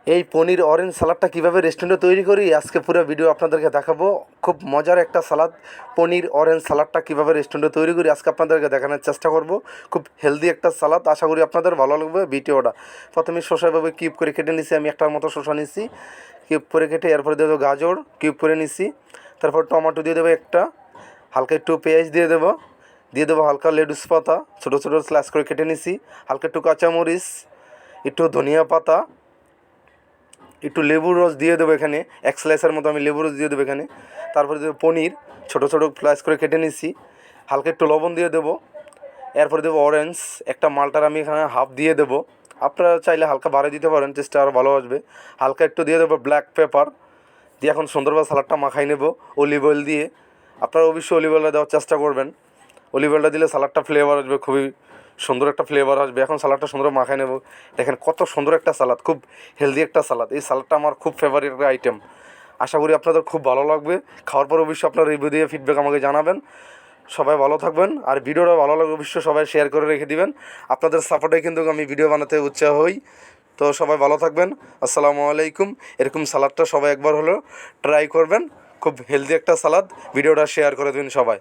এই পনির অরেঞ্জ সালাদটা কীভাবে রেস্টুরেন্টে তৈরি করি আজকে পুরো ভিডিও আপনাদেরকে দেখাবো। খুব মজার একটা সালাদ, পনির অরেঞ্জ সালাদটা কীভাবে রেস্টুরেন্টে তৈরি করি আজকে আপনাদেরকে দেখানোর চেষ্টা করব। খুব হেলদি একটা সালাদ, আশা করি আপনাদের ভালো লাগবে ভিডিওটা। প্রথমে শসাভাবে কিউব করে কেটে নিছি, আমি একটার মতো শসা নিছি কিউব করে কেটে। এরপরে দিয়ে দেবো গাজর কিউব করে নিছি, তারপর টমেটো দিয়ে দেবো একটা, হালকা একটু পেঁয়াজ দিয়ে দেবো হালকা লেটুস পাতা ছোটো ছোটো স্লাইস করে কেটে নিছি, হালকা একটু কাঁচামরিচ, একটু ধনিয়া পাতা, একটু লেবুর রস দিয়ে দেবো এখানে, এক স্লাইসের মতো আমি লেবুর রস দিয়ে দেবো এখানে। তারপরে দেবো পনির ছোটো ছোটো স্লাইস করে কেটে নিচ্ছি, হালকা একটু লবণ দিয়ে দেবো। এরপরে দেবো অরেঞ্জ একটা, মালটার আমি এখানে হাফ দিয়ে দেবো, আপনারা চাইলে হালকা বাড়িয়ে দিতে পারেন, টেস্টটা আরও ভালো আসবে। হালকা একটু দিয়ে দেবো ব্ল্যাক পেপার দিয়ে এখন সুন্দরভাবে সালাডটা মাখাই নেব অলিভ অয়েল দিয়ে। আপনারা অবশ্যই অলিভ অয়েলটা দেওয়ার চেষ্টা করবেন, অলিভ অয়েলটা দিলে সালাডটা ফ্লেভার আসবে, খুবই সুন্দর একটা ফ্লেভার আসবে। এখন সালাডটা সুন্দর মাখায় নেব। দেখেন কত সুন্দর একটা সালাদ, খুব হেলদি একটা সালাদ। এই সালাদটা আমার খুব ফেভারিট একটা আইটেম, আশা করি আপনাদের খুব ভালো লাগবে। খাওয়ার পর অবশ্যই আপনারা রিভিউ দিয়ে ফিডব্যাক আমাকে জানাবেন। সবাই ভালো থাকবেন, আর ভিডিওটা ভালো লাগবে অবশ্যই সবাই শেয়ার করে রেখে দিবেন। আপনাদের সাপোর্টে কিন্তু আমি ভিডিও বানাতে উৎসাহ হই। তো সবাই ভালো থাকবেন, আসসালামু আলাইকুম। এরকম সালাদটা সবাই একবার হলেও ট্রাই করবেন, খুব হেলদি একটা সালাদ। ভিডিওটা শেয়ার করে দেবেন সবাই।